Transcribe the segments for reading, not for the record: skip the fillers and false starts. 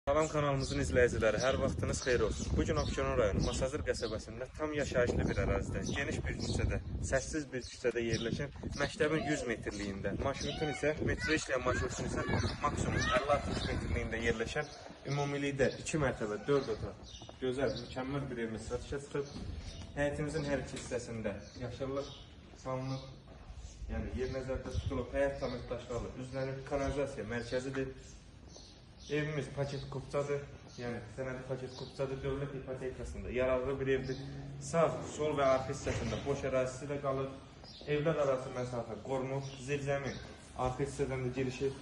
Salam kanalımızın izləyiciləri, hər vaxtınız xeyir olsun. Bugün Abşeron rayonu Masazır qəsəbəsində tam yaşayışlı bir ərazidə, geniş bir küçədə, səssiz bir küçədə yerləşən məktəbin 100 metrliyində, marşrutun isə metrə işləyən marşrutun isə maksimum 50-60 metrliyində yerləşən ümumilikdə 2 mərtəbə, 4 otaq, gözəl, mükəmməl bir evimiz satışa çıxıb. Həyətimizin hər iki hissəsində yaşıllıq salınıb, yəni yer nəzərdə tutulub, həyət tam daşlarla üzlənib, kanalizasiya mərkəzidir. Evimiz paket kupçadır, yəni sənədi paket kupçadır, dövlət ipotekasında yararlı bir evdir. Sağ, sol və arxa hissəsində boş ərazisi də qalır. Evlər arası məsafə qorunub, zirzəmin arxa hissədən də girişir.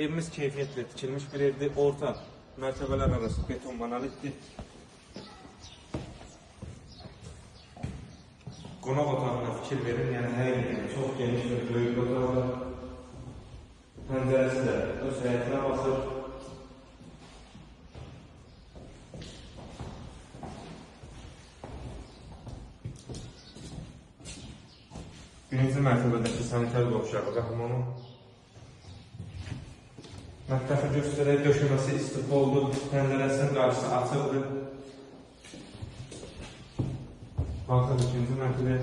Evimiz keyfiyyətlə tikilmiş bir evdir, orta mərtəbələr arası beton monolitdir. Qonaq otağına fikir verin, yəni həqiqətən çox geniş bir böyük otaqdır. Pəncərəsi də öz həyətinə basır. Birinci mərtəbədəki sanitar qovşağı və hamamı. Mətbəxi göstərək, döşəməsi istif oldu, pəncərəsinin qarşısı açıqdır. Qalxır ikinci mərtəbə.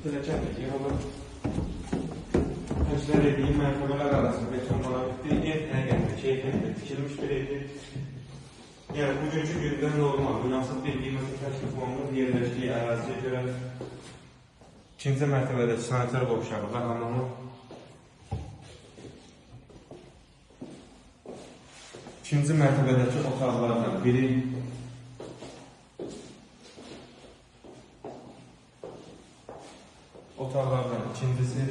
Pilləkən də yığılır. Təşkil edildiyi mərtəbələr arasında beton monolitdir, ev həqiqətən keyfiyyətlə tikilmiş bir evdir. Yəni, bugünkü gündə normal, münasib bir qiyməti təklif olunur yerləşdiyi əraziyə görə. İkinci mərtəbədəki sanitar qovşağı və hamamı. İkinci mərtəbədəki otaqlardan biri. Otaqlardan ikincisi.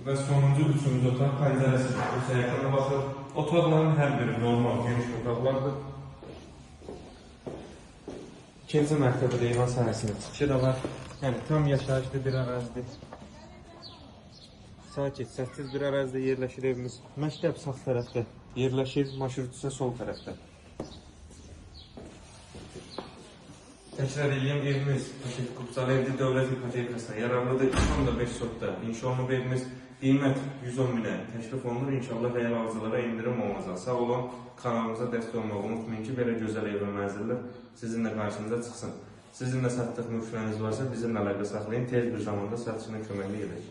Və sonuncu üçüncü otaq pəncərəsi bu yaxına baxır. Otaqların hər biri normal, geniş otaqlardır. İkinci mərtəbədə eyvan sahəsində çıxışı da var. Yəni tam yaşayışlı bir ərazidir. Sakit, səssiz bir ərazidə yerləşir evimiz. Məktəb sağ tərəfdə yerləşir, marşrut isə sol tərəfdə. Təkrar edeyim, evimiz paket kupçalı evdir, dövlət ipotekasına yararlıdır. 2.5 sotda inşa olunub evimiz. Qiymət 110 minə təklif olunur. İnşallah əgər alıcılara indirim olmazsa sağ olun, kanalımıza dəstək olmağı unutmayın ki, belə gözəl ev və mənzillər sizinlə qarşınıza çıxsın. Sizin də satdıq mülkləriniz varsa bizimlə əlaqə saxlayın, tez bir zamanda satışına köməklik edək.